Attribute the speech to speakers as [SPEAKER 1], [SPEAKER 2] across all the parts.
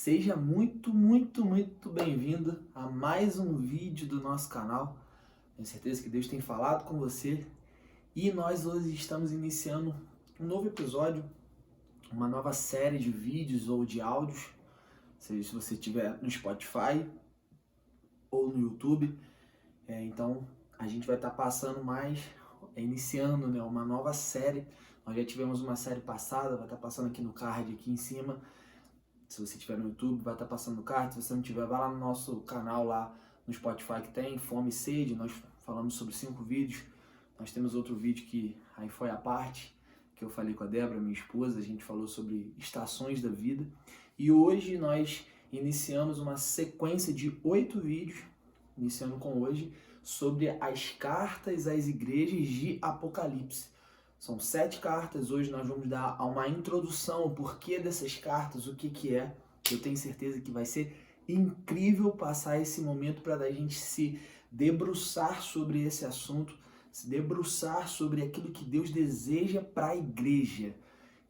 [SPEAKER 1] Seja muito bem-vindo a mais um vídeo do nosso canal. Tenho certeza que Deus tem falado com você e nós hoje estamos iniciando um novo episódio, uma nova série de vídeos ou de áudios, seja se você estiver no Spotify ou no YouTube. Então a gente vai estar iniciando, né, uma nova série. Nós já tivemos uma série passada, vai estar passando aqui no card aqui em cima. Se você estiver no YouTube, vai estar passando no card. Se você não tiver, vai lá no nosso canal lá no Spotify que tem Fome e Sede. Nós falamos sobre 5 vídeos. Nós temos outro vídeo que aí foi a parte que eu falei com a Débora, minha esposa. A gente falou sobre estações da vida. E hoje nós iniciamos uma sequência de 8 vídeos, iniciando com hoje, sobre as cartas às igrejas de Apocalipse. São 7 cartas, hoje nós vamos dar uma introdução, o porquê dessas cartas, o que é. Eu tenho certeza que vai ser incrível passar esse momento para a gente se debruçar sobre esse assunto, se debruçar sobre aquilo que Deus deseja para a igreja.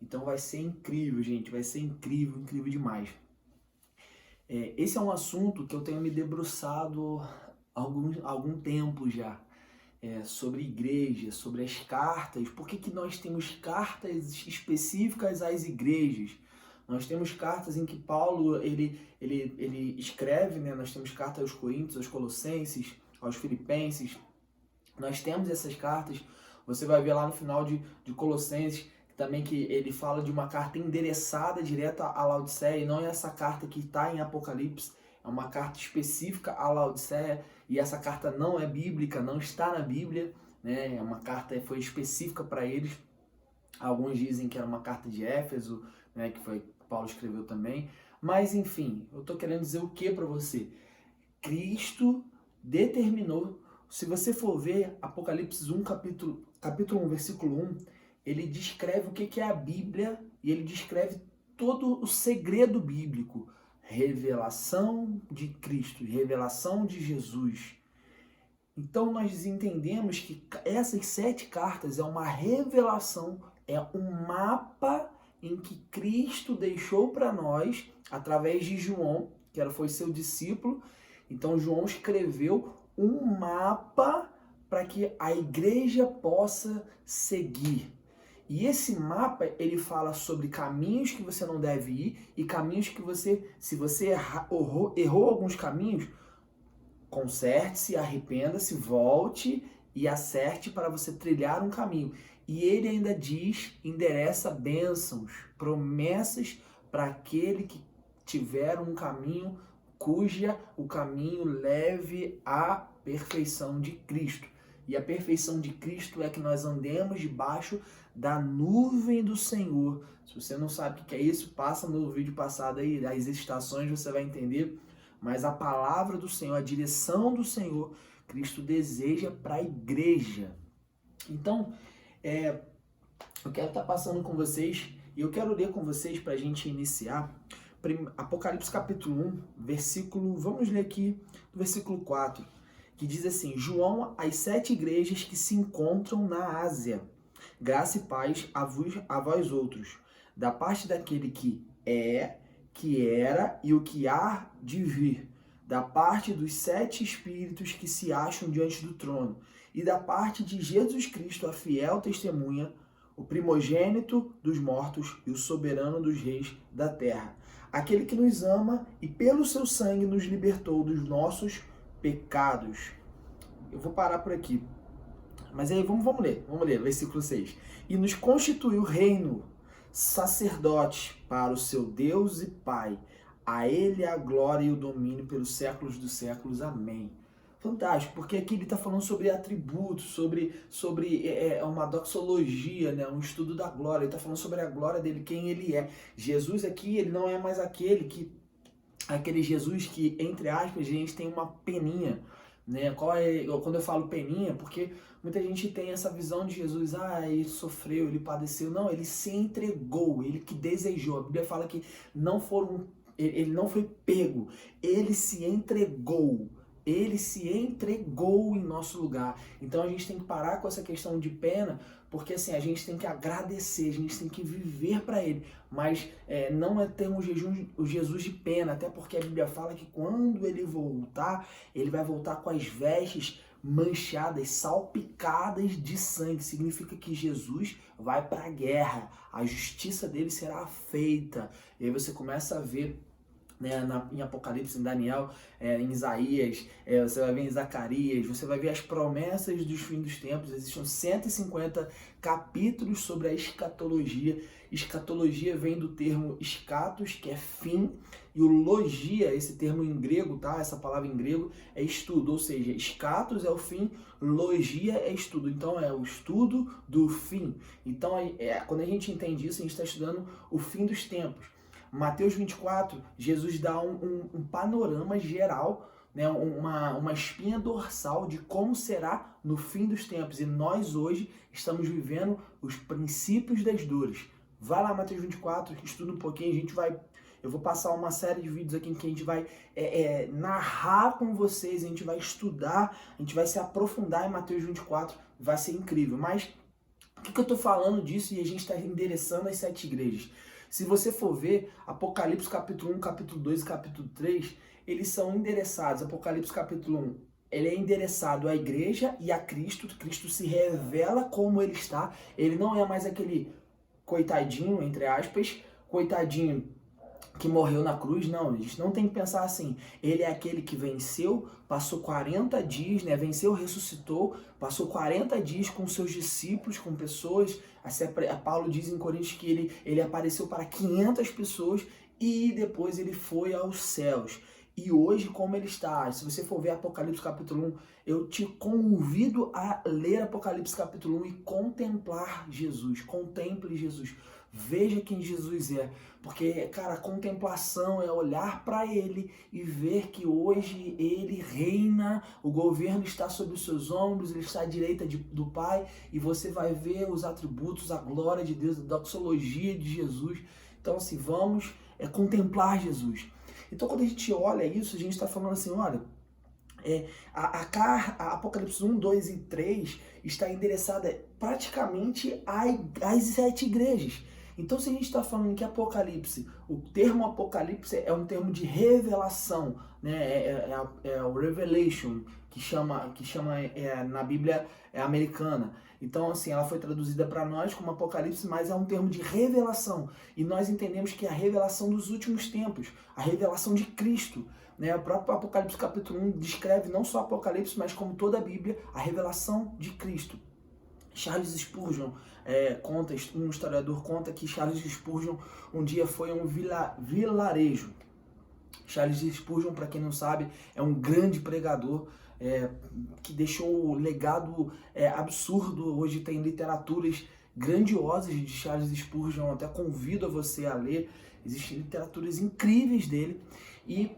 [SPEAKER 1] Então vai ser incrível, gente, vai ser incrível demais. Esse é um assunto que eu tenho me debruçado há algum tempo já. Sobre igreja, sobre as cartas. Por que nós temos cartas específicas às igrejas? Nós temos cartas em que Paulo ele escreve, né? Nós temos cartas aos Coríntios, aos Colossenses, aos Filipenses. Nós temos essas cartas. Você vai ver lá no final de Colossenses também que ele fala de uma carta endereçada direta à Laodiceia, e não é essa carta que está em Apocalipse. É uma carta específica à Laodiceia, e essa carta não é bíblica, não está na Bíblia, né? É uma carta que foi específica para eles. Alguns dizem que era uma carta de Éfeso, né? Que foi Paulo escreveu também. Mas enfim, eu estou querendo dizer o que para você? Cristo determinou. Se você for ver Apocalipse 1, capítulo 1, versículo 1, ele descreve o que é a Bíblia e ele descreve todo o segredo bíblico. Revelação de Cristo, revelação de Jesus. Então nós entendemos que essas 7 cartas é uma revelação, é um mapa em que Cristo deixou para nós, através de João, que foi seu discípulo. Então João escreveu um mapa para que a igreja possa seguir. E esse mapa, ele fala sobre caminhos que você não deve ir e caminhos que se você errou alguns caminhos, conserte-se, arrependa-se, volte e acerte para você trilhar um caminho. E ele ainda endereça bênçãos, promessas para aquele que tiver um caminho o caminho leve à perfeição de Cristo. E a perfeição de Cristo é que nós andemos debaixo da nuvem do Senhor. Se você não sabe o que é isso, passa no vídeo passado aí, as estações, você vai entender. Mas a palavra do Senhor, a direção do Senhor, Cristo deseja para a igreja. Então, eu quero estar passando com vocês, e eu quero ler com vocês para a gente iniciar. Apocalipse capítulo 1, versículo, vamos ler aqui, versículo 4. Que diz assim: João, às 7 igrejas que se encontram na Ásia, graça e paz a vós outros, da parte daquele que é, que era e o que há de vir, da parte dos 7 espíritos que se acham diante do trono, e da parte de Jesus Cristo, a fiel testemunha, o primogênito dos mortos e o soberano dos reis da terra, aquele que nos ama e pelo seu sangue nos libertou dos nossos pecados. Eu vou parar por aqui. Mas aí vamos ler, versículo 6. E nos constituiu reino, sacerdotes para o seu Deus e Pai. A ele a glória e o domínio pelos séculos dos séculos. Amém. Fantástico, porque aqui ele está falando sobre atributos, sobre uma doxologia, né? Um estudo da glória. Ele está falando sobre a glória dele, quem ele é. Jesus aqui, ele não é mais aquele Jesus que, entre aspas, a gente tem uma peninha, né? Quando eu falo peninha, porque muita gente tem essa visão de Jesus, ele sofreu, ele padeceu. Não, ele se entregou, ele que desejou. A Bíblia fala que ele não foi pego, ele se entregou. Ele se entregou em nosso lugar. Então a gente tem que parar com essa questão de pena, porque assim, a gente tem que agradecer, a gente tem que viver para Ele. Mas não é ter o Jesus de pena, até porque a Bíblia fala que quando Ele voltar, Ele vai voltar com as vestes manchadas, salpicadas de sangue. Significa que Jesus vai para a guerra, a justiça dele será feita. E aí você começa a ver, né, em Apocalipse, em Daniel, em Isaías, você vai ver em Zacarias, você vai ver as promessas dos fins dos tempos. Existem 150 capítulos sobre a escatologia. Escatologia vem do termo escatos, que é fim, e o logia, esse termo em grego, tá? Essa palavra em grego é estudo, ou seja, escatos é o fim, logia é estudo. Então é o estudo do fim. Então quando a gente entende isso, a gente está estudando o fim dos tempos. Mateus 24, Jesus dá um panorama geral, né, uma espinha dorsal de como será no fim dos tempos. E nós hoje estamos vivendo os princípios das dores. Vai lá, Mateus 24, estuda um pouquinho, eu vou passar uma série de vídeos aqui em que a gente vai narrar com vocês, a gente vai estudar, a gente vai se aprofundar em Mateus 24, vai ser incrível. Mas por que eu estou falando disso e a gente está endereçando as 7 igrejas? Se você for ver, Apocalipse capítulo 1, capítulo 2 e capítulo 3, eles são endereçados. Apocalipse capítulo 1, ele é endereçado à igreja e a Cristo. Cristo se revela como ele está. Ele não é mais aquele coitadinho, entre aspas, coitadinho que morreu na cruz. Não, a gente não tem que pensar assim. Ele é aquele que venceu, passou 40 dias, né? Venceu, ressuscitou, passou 40 dias com seus discípulos, com pessoas. Paulo diz em Coríntios que ele apareceu para 500 pessoas e depois ele foi aos céus. E hoje, como ele está, se você for ver Apocalipse capítulo 1, eu te convido a ler Apocalipse capítulo 1 e contemplar Jesus. Contemple Jesus. Veja quem Jesus é, porque, cara, a contemplação é olhar para Ele e ver que hoje Ele reina, o governo está sobre os seus ombros, Ele está à direita do Pai, e você vai ver os atributos, a glória de Deus, a doxologia de Jesus. Então, assim, vamos contemplar Jesus. Então, quando a gente olha isso, a gente está falando assim, olha, a Apocalipse 1, 2 e 3 está endereçada praticamente às 7 igrejas. Então, se a gente está falando que Apocalipse, o termo Apocalipse é um termo de revelação, né? É o Revelation, que chama na Bíblia americana. Então, assim, ela foi traduzida para nós como Apocalipse, mas é um termo de revelação. E nós entendemos que é a revelação dos últimos tempos, a revelação de Cristo. Né? O próprio Apocalipse capítulo 1 descreve não só Apocalipse, mas como toda a Bíblia, a revelação de Cristo. Charles Spurgeon um historiador conta que Charles Spurgeon um dia foi a um vilarejo. Charles Spurgeon, para quem não sabe, é um grande pregador que deixou um legado absurdo. Hoje tem literaturas grandiosas de Charles Spurgeon, até convido a você a ler. Existem literaturas incríveis dele. E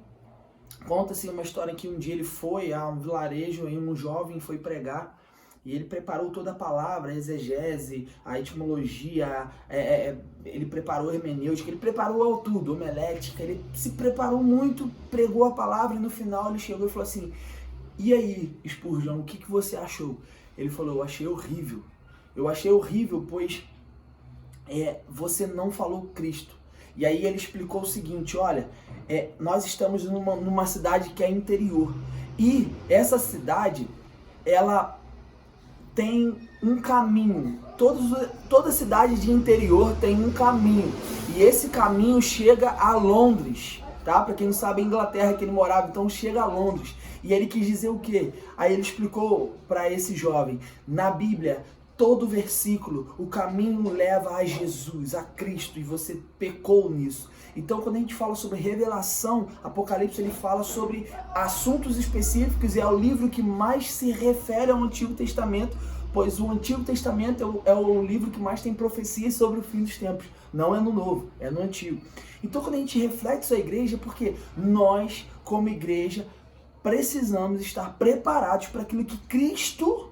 [SPEAKER 1] conta-se uma história que um dia ele foi a um vilarejo e um jovem foi pregar. E ele preparou toda a palavra, a exegese, a etimologia, ele preparou a hermenêutica, ele preparou tudo, homilética, ele se preparou muito, pregou a palavra e no final ele chegou e falou assim, e aí, Spurgeon, o que você achou? Ele falou, eu achei horrível. Eu achei horrível, pois você não falou Cristo. E aí ele explicou o seguinte, olha, nós estamos numa cidade que é interior. E essa cidade, ela tem um caminho. Toda cidade de interior tem um caminho. E esse caminho chega a Londres, tá? Para quem não sabe, a Inglaterra que ele morava, então chega a Londres. E ele quis dizer o quê? Aí ele explicou para esse jovem, na Bíblia, todo versículo, o caminho leva a Jesus, a Cristo, e você pecou nisso. Então, quando a gente fala sobre revelação, Apocalipse ele fala sobre assuntos específicos e é o livro que mais se refere ao Antigo Testamento, pois o Antigo Testamento é o livro que mais tem profecias sobre o fim dos tempos. Não é no Novo, é no Antigo. Então, quando a gente reflete isso à igreja, é porque nós, como igreja, precisamos estar preparados para aquilo que Cristo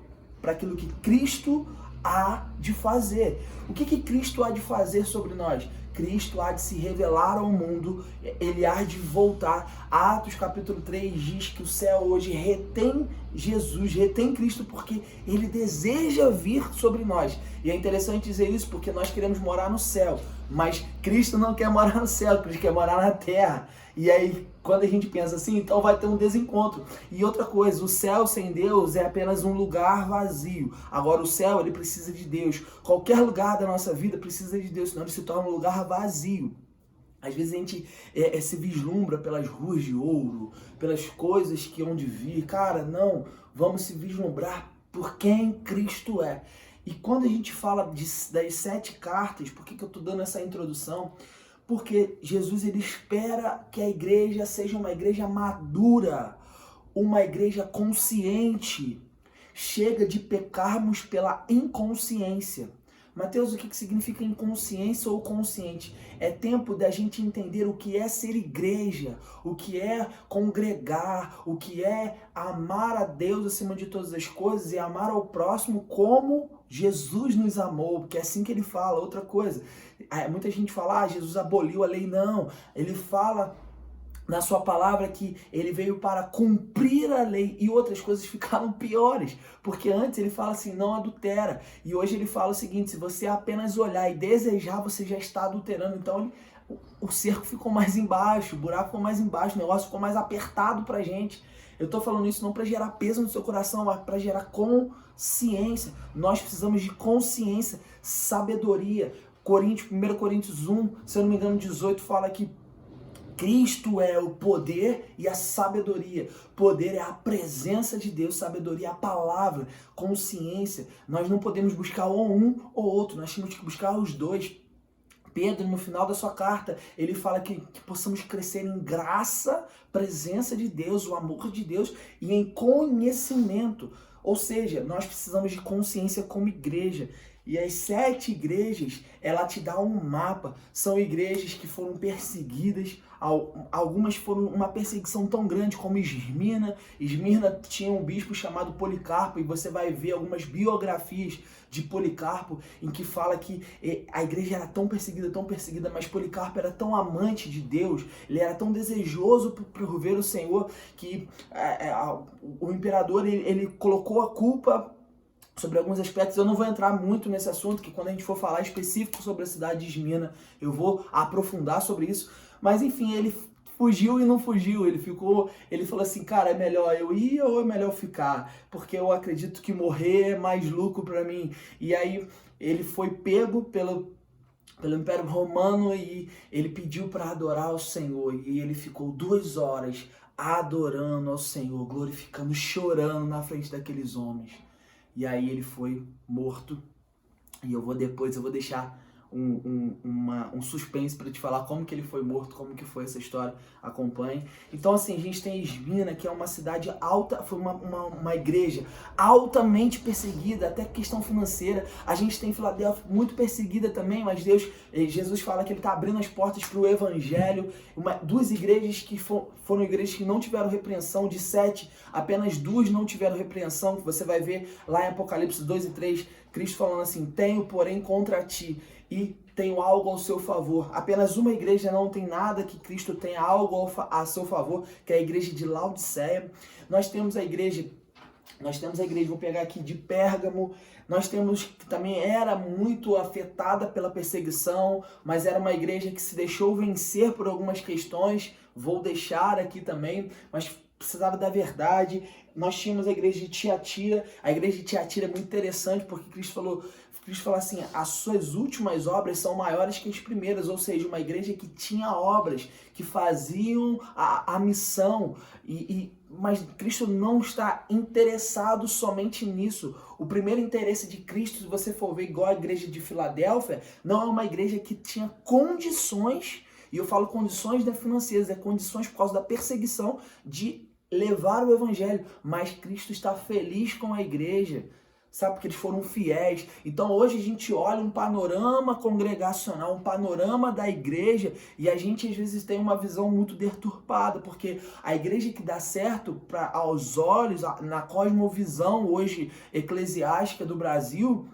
[SPEAKER 1] há de fazer. O que Cristo há de fazer sobre nós? Cristo há de se revelar ao mundo, ele há de voltar. Atos capítulo 3 diz que o céu hoje retém Jesus, retém Cristo, porque ele deseja vir sobre nós. E é interessante dizer isso porque nós queremos morar no céu, mas Cristo não quer morar no céu, Cristo quer morar na terra. E aí, quando a gente pensa assim, então vai ter um desencontro. E outra coisa, o céu sem Deus é apenas um lugar vazio. Agora, o céu, ele precisa de Deus. Qualquer lugar da nossa vida precisa de Deus, senão ele se torna um lugar vazio. Às vezes a gente se vislumbra pelas ruas de ouro, pelas coisas que hão de vir. Cara, não, vamos se vislumbrar por quem Cristo é. E quando a gente fala das 7 cartas, por que eu estou dando essa introdução? Porque Jesus ele espera que a igreja seja uma igreja madura, uma igreja consciente. Chega de pecarmos pela inconsciência. Mateus, o que significa inconsciência ou consciente? É tempo da gente entender o que é ser igreja, o que é congregar, o que é amar a Deus acima de todas as coisas e amar ao próximo como Jesus nos amou, porque é assim que ele fala. Outra coisa, muita gente fala, Jesus aboliu a lei. Não, ele fala na sua palavra que ele veio para cumprir a lei, e outras coisas ficaram piores, porque antes ele fala assim, não adultera, e hoje ele fala o seguinte, se você apenas olhar e desejar, você já está adulterando. Então o cerco ficou mais embaixo, o buraco ficou mais embaixo, o negócio ficou mais apertado pra gente. Eu tô falando isso não para gerar peso no seu coração, mas para gerar consciência. Nós precisamos de consciência, sabedoria. 1 Coríntios 1, se eu não me engano, 18, fala que Cristo é o poder e a sabedoria. Poder é a presença de Deus, sabedoria é a palavra, consciência. Nós não podemos buscar ou um ou outro, nós temos que buscar os dois. Pedro, no final da sua carta, ele fala que possamos crescer em graça, presença de Deus, o amor de Deus e em conhecimento. Ou seja, nós precisamos de consciência como igreja. E as 7 igrejas, ela te dá um mapa. São igrejas que foram perseguidas. Algumas foram uma perseguição tão grande como Esmirna. Esmirna tinha um bispo chamado Policarpo, e você vai ver algumas biografias de Policarpo em que fala que a igreja era tão perseguida, mas Policarpo era tão amante de Deus, ele era tão desejoso por ver o Senhor, que o imperador ele colocou a culpa sobre alguns aspectos. Eu não vou entrar muito nesse assunto, que quando a gente for falar específico sobre a cidade de Esmirna, eu vou aprofundar sobre isso. Mas enfim, ele fugiu e não fugiu. Ele falou assim, cara, é melhor eu ir ou é melhor ficar? Porque eu acredito que morrer é mais lucro para mim. E aí ele foi pego pelo Império Romano e ele pediu para adorar o Senhor. E ele ficou 2 horas adorando ao Senhor, glorificando, chorando na frente daqueles homens. E aí ele foi morto. E eu vou deixar um suspense para te falar como que ele foi morto, como que foi essa história. Acompanhe. Então assim, a gente tem Esmirna, que é uma cidade alta, foi uma igreja altamente perseguida, até questão financeira. A gente tem Filadélfia, muito perseguida também, mas Jesus fala que ele está abrindo as portas para o evangelho. 2 igrejas que foram igrejas que não tiveram repreensão, de 7, apenas 2 não tiveram repreensão, que você vai ver lá em Apocalipse 2 e 3, Cristo falando assim, tenho porém contra ti, e tenho algo ao seu favor. Apenas uma igreja não tem nada que Cristo tenha algo a seu favor, que é a igreja de Laodiceia. Nós temos a igreja, vou pegar aqui, de Pérgamo. Nós temos que também era muito afetada pela perseguição, mas era uma igreja que se deixou vencer por algumas questões. Vou deixar aqui também, mas precisava da verdade. Nós tínhamos a igreja de Tiatira. A igreja de Tiatira é muito interessante, porque Cristo falou assim, as suas últimas obras são maiores que as primeiras, ou seja, uma igreja que tinha obras, que faziam a missão, mas Cristo não está interessado somente nisso. O primeiro interesse de Cristo, se você for ver igual a igreja de Filadélfia, não é uma igreja que tinha condições, e eu falo condições não financeiras, é condições por causa da perseguição de levar o evangelho, mas Cristo está feliz com a igreja, sabe, porque eles foram fiéis. Então hoje a gente olha um panorama congregacional, um panorama da igreja, e a gente às vezes tem uma visão muito deturpada, porque a igreja que dá certo aos olhos, na cosmovisão hoje eclesiástica do Brasil,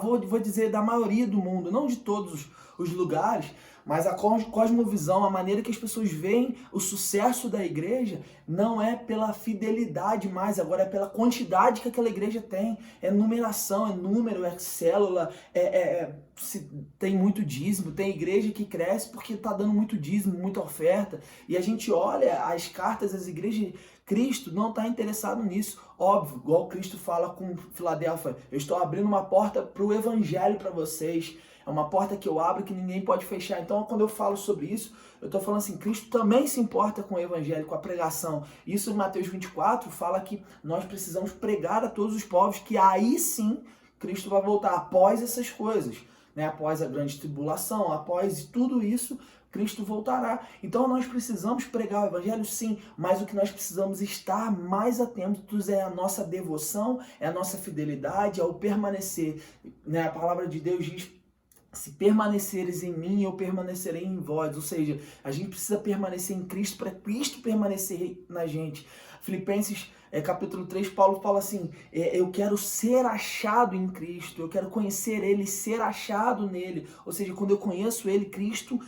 [SPEAKER 1] vou dizer da maioria do mundo, não de todos os lugares, mas a cosmovisão, a maneira que as pessoas veem o sucesso da igreja não é pela fidelidade mais, agora é pela quantidade que aquela igreja tem. É numeração, é número, é célula, se tem muito dízimo, tem igreja que cresce porque está dando muito dízimo, muita oferta. E a gente olha as cartas das igrejas, Cristo não está interessado nisso. Óbvio, igual Cristo fala com Filadélfia, eu estou abrindo uma porta para o evangelho para vocês. É uma porta que eu abro que ninguém pode fechar. Então, quando eu falo sobre isso, eu estou falando assim, Cristo também se importa com o evangelho, com a pregação. Isso em Mateus 24 fala que nós precisamos pregar a todos os povos, que aí sim Cristo vai voltar após essas coisas, né? Após a grande tribulação, após tudo isso, Cristo voltará. Então nós precisamos pregar o evangelho, sim, mas o que nós precisamos estar mais atentos é a nossa devoção, é a nossa fidelidade, é o permanecer, né? A palavra de Deus diz: se permaneceres em mim, eu permanecerei em vós. Ou seja, a gente precisa permanecer em Cristo para Cristo permanecer na gente. Filipenses capítulo 3, Paulo fala assim, eu quero ser achado em Cristo, eu quero conhecer Ele, ser achado nele. Ou seja, quando eu conheço Ele, Cristo,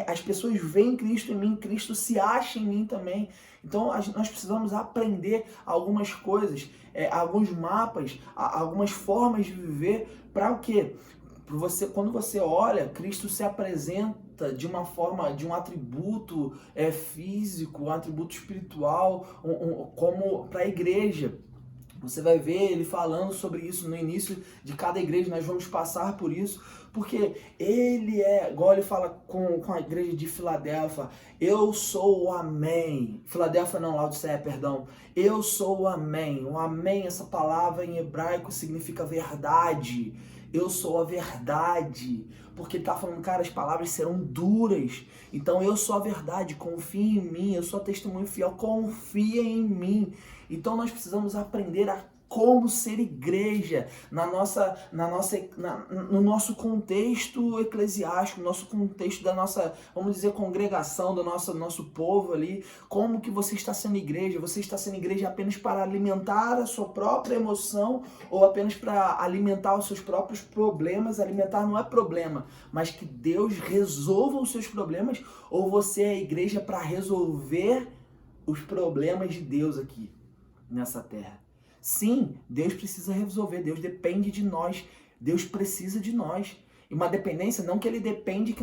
[SPEAKER 1] as pessoas veem Cristo em mim, Cristo se acha em mim também. Então nós precisamos aprender algumas coisas, alguns mapas, algumas formas de viver para o quê? Quando você olha, Cristo se apresenta de uma forma, de um atributo físico, um atributo espiritual, como para a igreja. Você vai ver ele falando sobre isso no início de cada igreja, nós vamos passar por isso, porque ele igual ele fala com a igreja de Filadélfia, eu sou o Amém. Filadélfia não, Laodiceia, perdão. Eu sou o Amém. O Amém, essa palavra em hebraico significa verdade. Eu sou a verdade, porque ele está falando, cara, as palavras serão duras, então eu sou a verdade, confia em mim, eu sou testemunho fiel, confia em mim. Então nós precisamos aprender a como ser igreja no nosso contexto eclesiástico, no nosso contexto da nossa, vamos dizer, congregação, do nosso povo ali. Como que você está sendo igreja? Você está sendo igreja apenas para alimentar a sua própria emoção ou apenas para alimentar os seus próprios problemas? Alimentar não é problema, mas que Deus resolva os seus problemas, ou você é a igreja para resolver os problemas de Deus aqui nessa terra? Sim, Deus precisa resolver, Deus depende de nós, Deus precisa de nós. E uma dependência, não que ele depende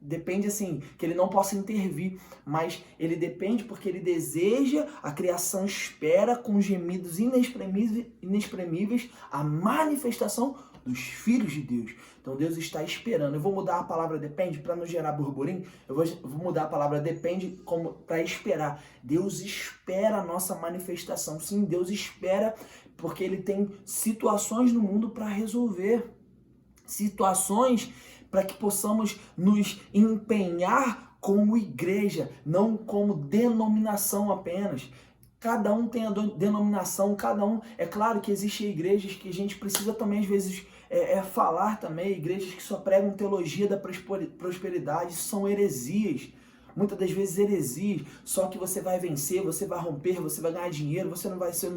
[SPEAKER 1] depende assim, que ele não possa intervir, mas ele depende porque ele deseja, a criação espera com gemidos inexprimíveis a manifestação dos filhos de Deus. Então Deus está esperando. Eu vou mudar a palavra depende para não gerar burburinho. Eu vou mudar a palavra depende para esperar. Deus espera a nossa manifestação. Sim, Deus espera porque Ele tem situações no mundo para resolver. Situações para que possamos nos empenhar como igreja, não como denominação apenas. Cada um tem a denominação, cada um... É claro que existem igrejas que a gente precisa também, às vezes, falar também, igrejas que só pregam teologia da prosperidade, são heresias. Muitas das vezes heresias, só que você vai vencer, você vai romper, você vai ganhar dinheiro, você não vai ser...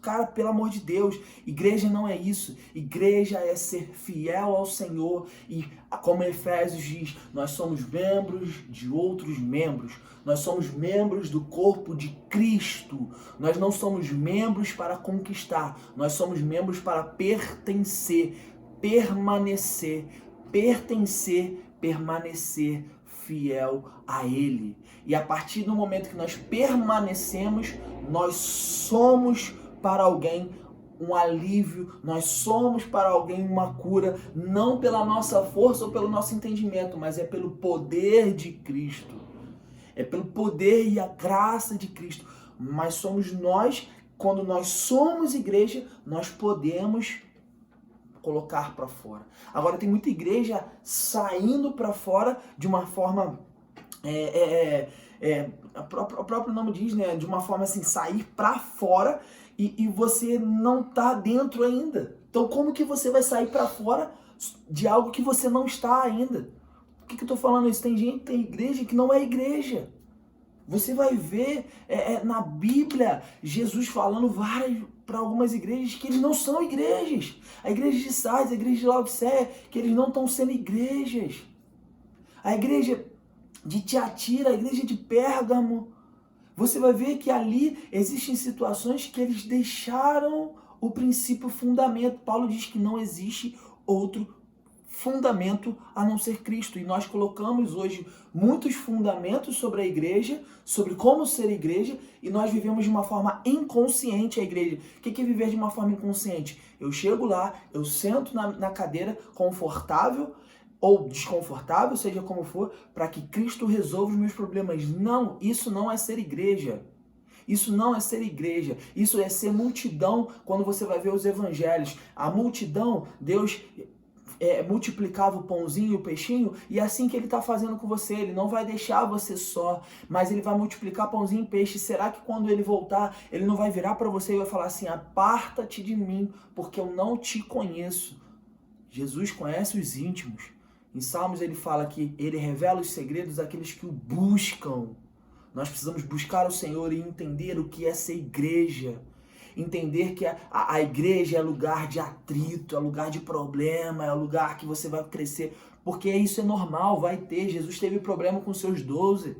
[SPEAKER 1] Cara, pelo amor de Deus, igreja não é isso. Igreja é ser fiel ao Senhor e, como Efésios diz, nós somos membros de outros membros. Nós somos membros do corpo de Cristo. Nós não somos membros para conquistar. Nós somos membros para pertencer, permanecer, permanecer fiel a Ele. E a partir do momento que nós permanecemos, nós somos para alguém um alívio, nós somos para alguém uma cura, não pela nossa força ou pelo nosso entendimento, mas é pelo poder de Cristo. É pelo poder e a graça de Cristo. Mas somos nós, quando nós somos igreja, nós podemos colocar para fora. Agora tem muita igreja saindo para fora de uma forma... o próprio nome diz, né? De uma forma assim, sair para fora e você não tá dentro ainda. Então como que você vai sair para fora de algo que você não está ainda? Por que eu tô falando isso? Tem igreja que não é igreja. Você vai ver na Bíblia Jesus falando para algumas igrejas que eles não são igrejas. A igreja de Sardes, a igreja de Laodiceia, que eles não estão sendo igrejas. A igreja de Tiatira, a igreja de Pérgamo. Você vai ver que ali existem situações que eles deixaram o princípio fundamento. Paulo diz que não existe outro fundamento a não ser Cristo. E nós colocamos hoje muitos fundamentos sobre a igreja, sobre como ser igreja, e nós vivemos de uma forma inconsciente a igreja. O que é viver de uma forma inconsciente? Eu chego lá, eu sento na cadeira confortável ou desconfortável, seja como for, para que Cristo resolva os meus problemas. Não, isso não é ser igreja. Isso não é ser igreja. Isso é ser multidão quando você vai ver os evangelhos. A multidão, Deus multiplicava o pãozinho e o peixinho, e é assim que ele está fazendo com você. Ele não vai deixar você só, mas ele vai multiplicar pãozinho e peixe. Será que quando ele voltar, ele não vai virar para você e vai falar assim: aparta-te de mim, porque eu não te conheço? Jesus conhece os íntimos. Em Salmos ele fala que ele revela os segredos daqueles que o buscam. Nós precisamos buscar o Senhor e entender o que é ser igreja. Entender que a igreja é lugar de atrito, é lugar de problema, é lugar que você vai crescer. Porque isso é normal, vai ter. Jesus teve problema com seus 12.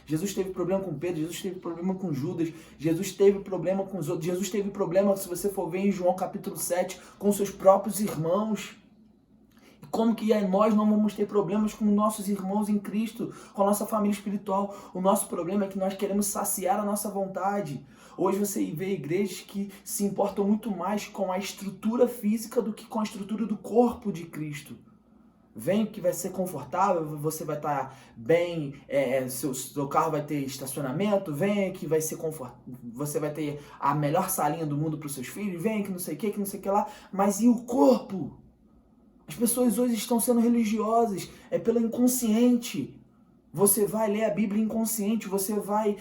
[SPEAKER 1] Jesus teve problema com Pedro, Jesus teve problema com Judas, Jesus teve problema com os outros. Jesus teve problema, se você for ver em João capítulo 7, com seus próprios irmãos. Como que nós não vamos ter problemas com nossos irmãos em Cristo, com a nossa família espiritual? O nosso problema é que nós queremos saciar a nossa vontade. Hoje você vê igrejas que se importam muito mais com a estrutura física do que com a estrutura do corpo de Cristo. Vem que vai ser confortável, você vai estar bem, seu carro vai ter estacionamento, vem que vai ser confortável, você vai ter a melhor salinha do mundo para os seus filhos, vem que não sei o que lá, mas e o corpo? As pessoas hoje estão sendo religiosas, é pelo inconsciente. Você vai ler a Bíblia inconsciente, você vai,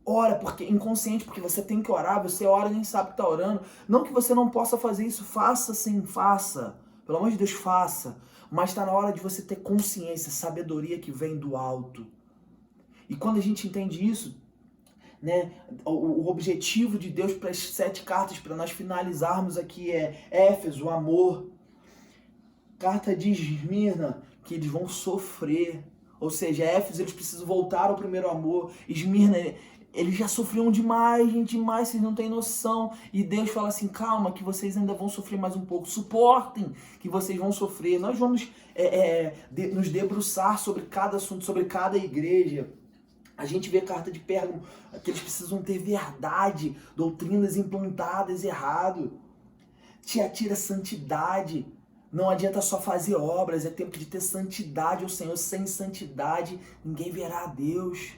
[SPEAKER 1] ora porque inconsciente, porque você tem que orar, você ora e nem sabe que está orando. Não que você não possa fazer isso, faça sim, faça. Pelo amor de Deus, faça. Mas está na hora de você ter consciência, sabedoria que vem do alto. E quando a gente entende isso, né, o objetivo de Deus para as 7 cartas, para nós finalizarmos aqui, é Éfeso, o amor. Carta de Esmirna, que eles vão sofrer. Ou seja, Éfeso, eles precisam voltar ao primeiro amor. Esmirna, eles já sofriam demais, gente, demais, vocês não têm noção. E Deus fala assim: calma, que vocês ainda vão sofrer mais um pouco. Suportem que vocês vão sofrer. Nós vamos nos debruçar sobre cada assunto, sobre cada igreja. A gente vê a carta de Pérgamo, que eles precisam ter verdade, doutrinas implantadas errado. Tiatira, santidade. Não adianta só fazer obras, é tempo de ter santidade ao Senhor. Sem santidade, ninguém verá a Deus.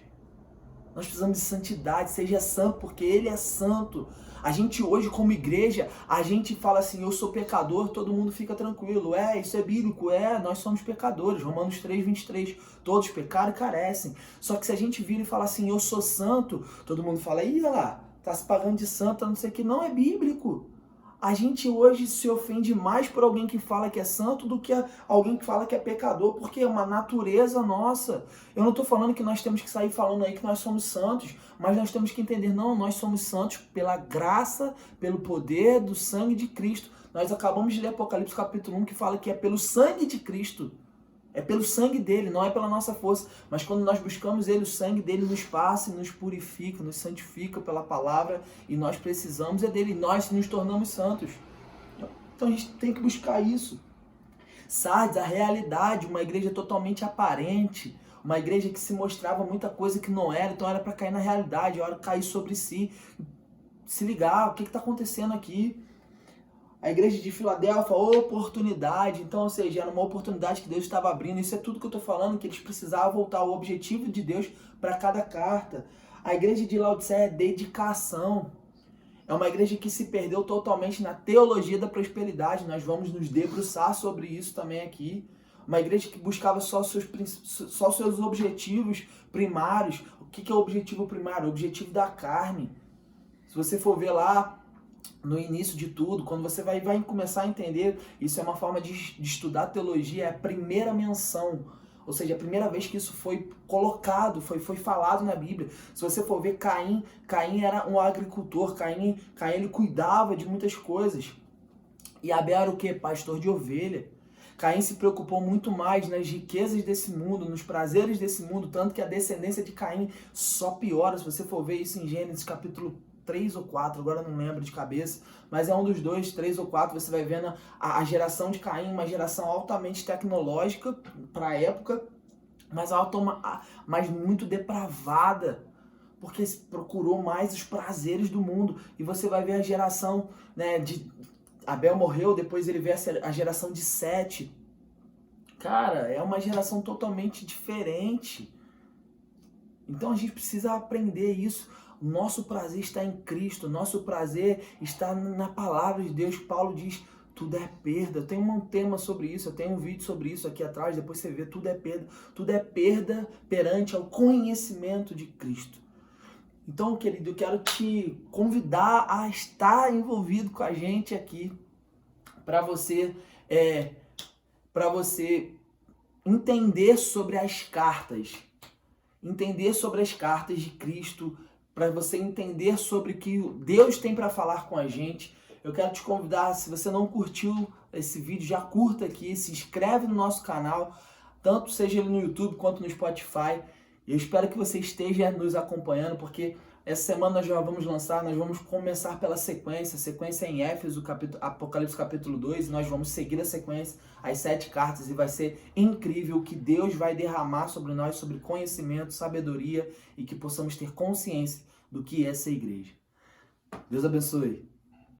[SPEAKER 1] Nós precisamos de santidade, seja santo, porque Ele é santo. A gente hoje, como igreja, a gente fala assim: eu sou pecador, todo mundo fica tranquilo. Isso é bíblico, nós somos pecadores. Romanos 3:23, todos pecaram e carecem. Só que se a gente vira e fala assim: eu sou santo, todo mundo fala: ih, olha lá, tá se pagando de santo, não sei o que. Não é bíblico. A gente hoje se ofende mais por alguém que fala que é santo do que alguém que fala que é pecador, porque é uma natureza nossa. Eu não estou falando que nós temos que sair falando aí que nós somos santos, mas nós temos que entender: não, nós somos santos pela graça, pelo poder do sangue de Cristo. Nós acabamos de ler Apocalipse capítulo 1, que fala que é pelo sangue de Cristo. É pelo sangue dele, não é pela nossa força. Mas quando nós buscamos ele, o sangue dele nos passa e nos purifica, nos santifica pela palavra. E nós precisamos dele, nós nos tornamos santos. Então a gente tem que buscar isso. Sardes, a realidade, uma igreja totalmente aparente. Uma igreja que se mostrava muita coisa que não era. Então era para cair na realidade, era cair sobre si. Se ligar, o que está acontecendo aqui? A igreja de Filadélfia, oportunidade. Então, ou seja, era uma oportunidade que Deus estava abrindo. Isso é tudo que eu estou falando, que eles precisavam voltar ao objetivo de Deus para cada carta. A igreja de Laodiceia é dedicação. É uma igreja que se perdeu totalmente na teologia da prosperidade. Nós vamos nos debruçar sobre isso também aqui. Uma igreja que buscava só seus objetivos primários. O que é o objetivo primário? O objetivo da carne. Se você for ver lá, no início de tudo, quando você vai começar a entender, isso é uma forma de estudar teologia, é a primeira menção. Ou seja, a primeira vez que isso foi colocado, foi falado na Bíblia. Se você for ver Caim era um agricultor, Caim ele cuidava de muitas coisas. E Abel era o quê? Pastor de ovelha. Caim se preocupou muito mais nas riquezas desse mundo, nos prazeres desse mundo, tanto que a descendência de Caim só piora. Se você for ver isso em Gênesis capítulo 3 ou 4, agora não lembro de cabeça, mas é um dos dois, 3 ou 4, você vai vendo a geração de Caim, uma geração altamente tecnológica para a época, mas muito depravada, porque procurou mais os prazeres do mundo. E você vai ver a geração, né, de Abel morreu, depois ele vê a geração de Sete. Cara, é uma geração totalmente diferente. Então a gente precisa aprender isso. O nosso prazer está em Cristo, o nosso prazer está na palavra de Deus. Paulo diz, tudo é perda. Eu tenho um tema sobre isso, eu tenho um vídeo sobre isso aqui atrás, depois você vê, tudo é perda. Tudo é perda perante ao conhecimento de Cristo. Então, querido, eu quero te convidar a estar envolvido com a gente aqui para você entender sobre as cartas. Entender sobre as cartas de Cristo, para você entender sobre o que Deus tem para falar com a gente. Eu quero te convidar, se você não curtiu esse vídeo, já curta aqui, se inscreve no nosso canal, tanto seja ele no YouTube quanto no Spotify. Eu espero que você esteja nos acompanhando, porque essa semana nós vamos começar pela sequência em Éfeso, Apocalipse capítulo 2, e nós vamos seguir a sequência, as 7 cartas, e vai ser incrível o que Deus vai derramar sobre nós, sobre conhecimento, sabedoria, e que possamos ter consciência do que é essa igreja. Deus abençoe.